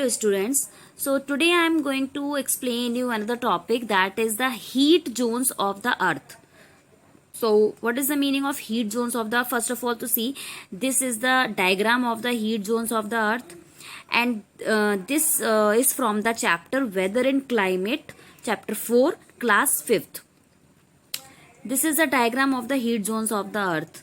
Hello students, so today I am going to explain you another topic, that is the heat zones of the earth. So what is the meaning of heat zones of the, first of all, to see, this is the diagram of the heat zones of the earth, and this is from the chapter Weather and Climate, chapter 4, class 5th. This is the diagram of the heat zones of the earth.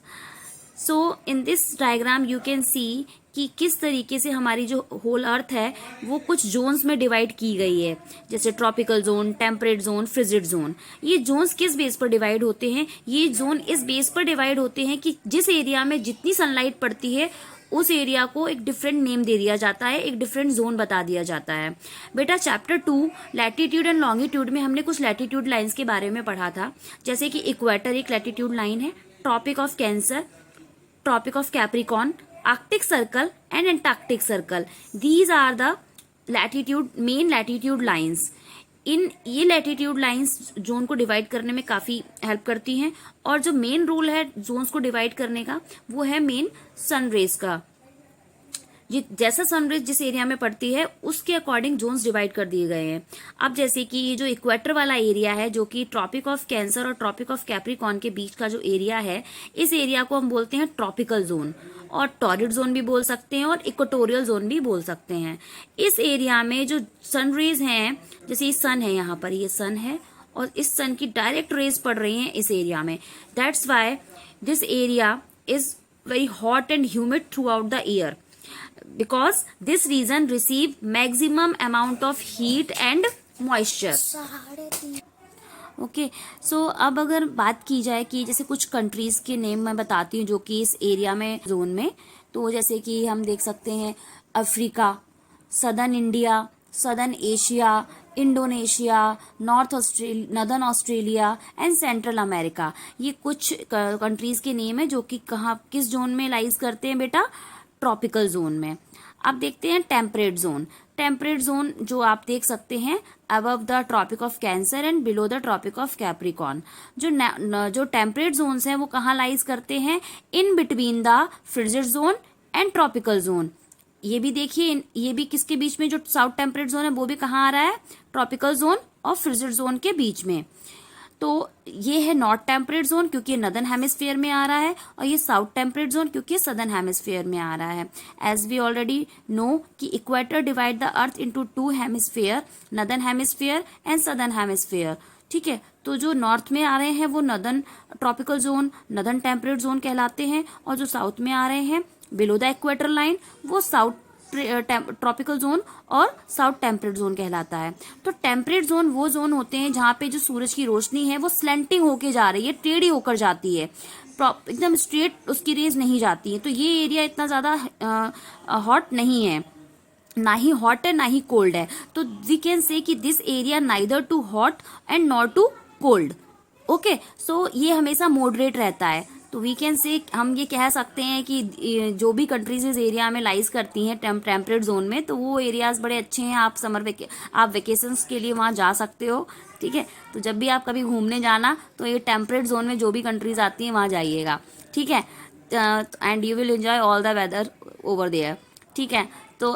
So in this diagram you can see कि किस तरीके से हमारी जो whole earth है वो कुछ Jones में डिवाइड की गई है, जैसे tropical zone, temperate zone, frigid zone. ये जोन्स किस बेस पर डिवाइड होते हैं? ये जोन इस बेस पर डिवाइड होते हैं कि जिस एरिया में जितनी सनलाइट पड़ती है उस एरिया को एक डिफरेंट नेम दे दिया जाता है, एक डिफरेंट जोन बता दिया जाता है. बेटा चैप्टर 2 लैटिट्यूड एंड लॉन्गिट्यूड में हमने कुछ लैटिट्यूड लाइंस के बारे में पढ़ा था, जैसे कि इक्वेटर एक लैटिट्यूड लाइन है, tropic of Cancer, Tropic of Capricorn, Arctic Circle and Antarctic Circle. These are the main latitude lines. इन ये लैटिट्यूड लाइंस जोन को डिवाइड करने में काफी हेल्प करती हैं, और जो मेन रूल है जोन्स को डिवाइड करने का वो है मेन सनरेज का. जैसा सनरेज जिस एरिया में पड़ती है उसके अकॉर्डिंग जोन्स डिवाइड कर दिए गए हैं. अब जैसे कि ये जो इक्वेटर वाला एरिया है, जो कि ट्रॉपिक ऑफ कैंसर और ट्रॉपिक ऑफ कैप्रिकॉर्न के बीच का जो एरिया है, इस एरिया को हम बोलते हैं ट्रॉपिकल जोन, और टॉरिड जोन भी बोल सकते हैं और इक्वेटोरियल जोन भी बोल सकते हैं. इस एरिया में जो सनरेज हैं, जैसे ये सन है, यहाँ पर ये सन है और इस सन की डायरेक्ट रेज पड़ रही हैं इस एरिया में. That's why this area is very hot and humid through out the year, because this region receive maximum amount of heat and moisture. Okay so अब अगर बात की जाए कि जैसे कुछ कंट्रीज के नेम मैं बताती हूँ जो कि इस एरिया में जोन में, तो जैसे कि हम देख सकते हैं Africa, southern India, southern Asia, Indonesia, northern Australia and central America. ये कुछ कंट्रीज के नेम है जो कि कहाँ किस जोन में लाइज करते हैं बेटा? ट्रॉपिकल जोन में. अब देखते हैं टेम्परेट जोन. टेम्परेट जोन जो आप देख सकते हैं above the tropic of Cancer and below the tropic of Capricorn. जो टेम्परेट जोन्स हैं वो कहाँ लाइज करते हैं? In between the frigid zone and tropical zone. ये भी देखिए, ये भी किसके बीच में, जो साउथ टेम्परेट जोन है वो भी कहाँ आ रहा है? ट्रॉपिकल जोन और फ्रिजिड जोन के बीच में. तो ये है नॉर्थ टेम्परेट जोन क्योंकि ये नदर्न हेमिस्फीयर में आ रहा है, और ये साउथ टेम्परेट जोन क्योंकि ये सदर्न हेमिस्फीयर में आ रहा है. एज वी ऑलरेडी नो कि equator divide the earth into 2 hemisphere, northern hemisphere and southern hemisphere. ठीक है, तो जो नॉर्थ में आ रहे हैं वो northern tropical zone, northern temperate zone कहलाते हैं, और जो साउथ में आ रहे हैं बिलो द इक्वेटर लाइन वो साउथ ट्रॉपिकल जोन और साउथ टेम्परेट जोन कहलाता है. तो टेम्परेट जोन वो जोन होते हैं जहां पे जो सूरज की रोशनी है वो स्लैंटिंग होके जा रही है, टेढ़ी होकर जाती है, एकदम स्ट्रेट उसकी रेज नहीं जाती है. तो ये एरिया इतना ज्यादा हॉट नहीं है, ना ही हॉट है ना ही कोल्ड है. तो वी कैन से कि this area neither too hot and nor too cold. Okay, so ये हमेशा मॉडरेट रहता है. तो वी कैन से हम ये कह सकते हैं कि जो भी कंट्रीज इस एरिया में लाइज करती हैं टेम्परेट जोन में, तो वो एरियाज बड़े अच्छे हैं. आप वेकेशंस के लिए वहाँ जा सकते हो. ठीक है, तो जब भी आप कभी घूमने जाना तो ये टेम्परेट जोन में जो भी कंट्रीज आती हैं वहाँ जाइएगा. ठीक है, and you will enjoy all the weather over there. ठीक है, तो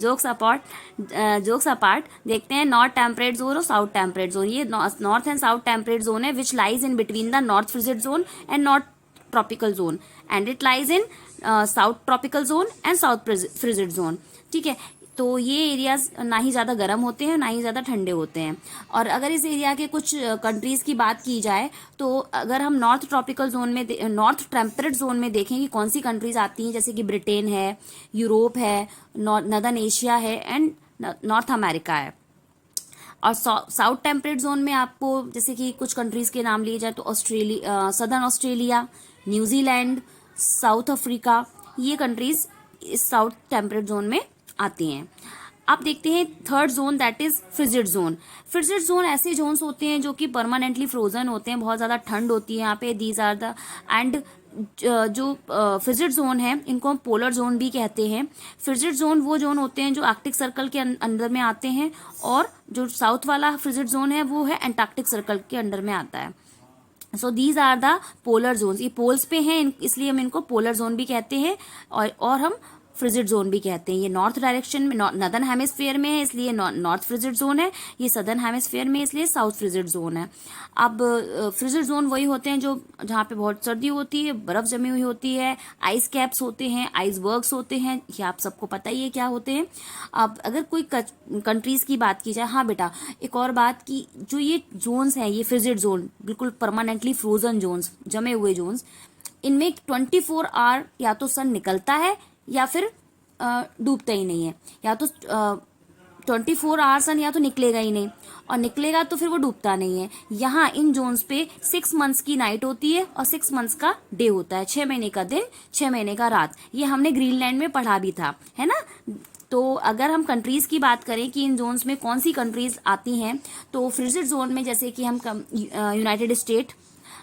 जोक्स अपार्ट देखते हैं नॉर्थ टेम्परेट जोन और साउथ टेम्परेट जोन. ये north and south temperate zone है which lies in between the north frigid zone and north tropical zone, and it lies in south tropical zone and south frigid zone. ठीक है, तो ये areas ना ही ज़्यादा गर्म होते हैं ना ही ज़्यादा ठंडे होते हैं. और अगर इस एरिया के कुछ कंट्रीज़ की बात की जाए, तो अगर हम नॉर्थ ट्रॉपिकल जोन में नॉर्थ टेम्परेट जोन में देखें कि कौन सी कंट्रीज आती हैं, जैसे कि ब्रिटेन है, यूरोप है, नॉर्दर्न एशिया है एंड नॉर्थ अमेरिका है. और साउथ टेम्परेट जोन में आपको जैसे कि कुछ कंट्रीज के नाम लिए जाए तो southern Australia, New Zealand, south Africa, ये कंट्रीज इस साउथ टेम्परेट जोन में आती हैं. अब देखते हैं third zone, that is frigid zone. Frigid zone ऐसे जोन्स होते हैं जो कि परमानेंटली फ्रोजन होते हैं, बहुत ज्यादा ठंड होती है यहाँ पे. दीज आर द एंड जो फ्रिजिड जोन है इनको हम पोलर जोन भी कहते हैं. फ्रिजिड जोन वो जोन होते हैं जो आर्कटिक सर्कल के अंदर में आते हैं, और जो साउथ वाला फ्रिजिड जोन है वो है एंटार्क्टिक सर्कल के अंडर में आता है. So these are the polar zones. ये पोल्स पे हैं इसलिए हम इनको पोलर जोन भी कहते हैं, और हम फ्रिजिड जोन भी कहते हैं। ये नॉर्थ डायरेक्शन में, नॉर्दर्न हेमिस्फीयर में है इसलिए नॉर्थ फ्रिजिड जोन है, ये सदर्न हेमिस्फीयर में इसलिए साउथ फ्रिजिड जोन है। अब फ्रिजिड जोन वही होते हैं जो जहाँ पे बहुत सर्दी होती है, बर्फ जमी हुई होती है, आइस कैप्स होते हैं, आइसबर्ग्स होते हैं, ये आप सबको पता ही है क्या होते हैं। अब अगर कोई कंट्रीज की बात की जाए, हाँ बेटा एक और बात की, जो ये जोन्स हैं, ये फ्रिजिड जोन बिल्कुल परमानेंटली फ्रोजन जोन्स, जमे हुए जोन्स, इनमें 24 आवर या तो सन निकलता है या फिर डूबता ही नहीं है। या तो 24 आवर सन या तो निकलेगा ही नहीं, और निकलेगा तो फिर वो डूबता नहीं है। यहाँ इन जोन्स पे 6 मंथ्स की नाइट होती है और 6 मंथ्स का डे होता है, 6 महीने का दिन, 6 महीने का रात। ये हमने ग्रीनलैंड में पढ़ा भी था, है ना। तो अगर हम कंट्रीज की बात करें कि इन जोन्स में कौन सी कंट्रीज आती हैं, तो फ्रिजिड जोन में जैसे कि हम United State,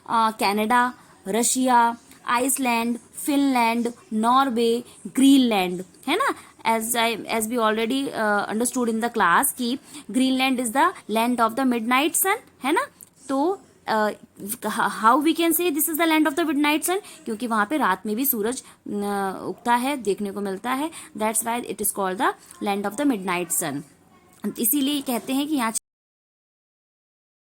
Canada, Russia, Iceland, Finland, Norway, Greenland, है ना। as we already understood in the class कि Greenland is the land of the midnight sun, है ना। तो how we can say this is the land of the midnight sun, क्योंकि वहां पे रात में भी सूरज उगता है, देखने को मिलता है, that's why it is called the land of the midnight sun. इसीलिए कहते हैं कि यहाँ